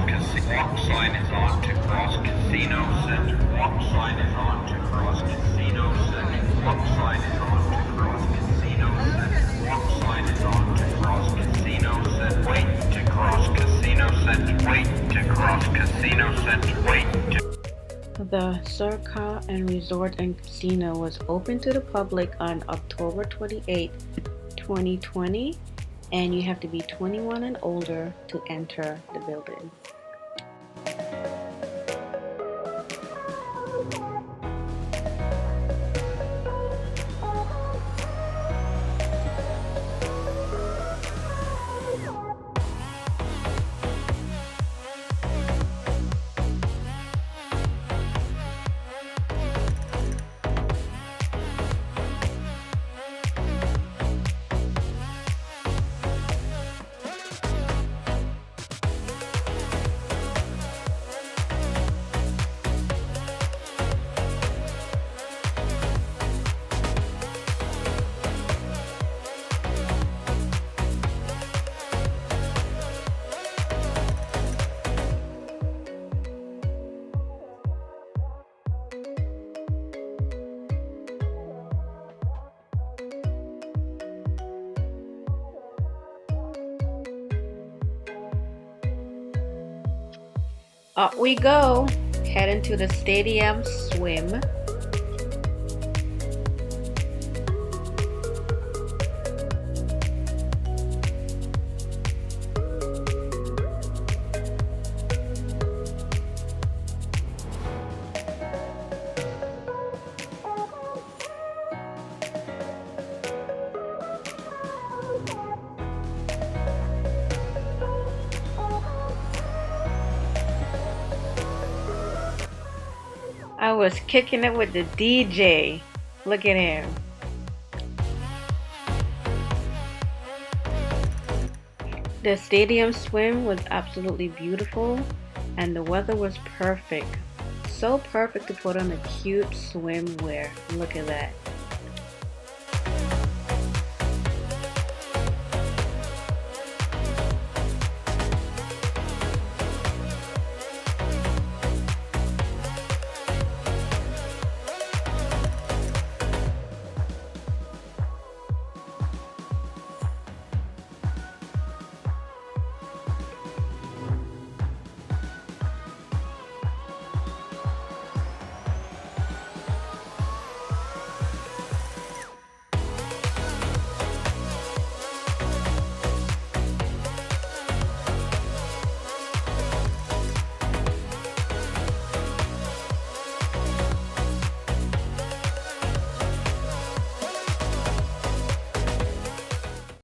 casino. Walk sign is on to cross casino center. Walk sign is on to cross casino center. Walk sign is on to cross casino center. Walk sign is on to cross casino center. Wait to cross casino center. Wait to cross casino center. Wait to. The Circa and Resort and Casino was open to the public on October 28, 2020, and you have to be 21 and older to enter the building. Up we go, heading to the Stadium Swim. I was kicking it with the DJ. Look at him. The stadium swim was absolutely beautiful and the weather was perfect. So perfect to put on a cute swimwear. Look at that.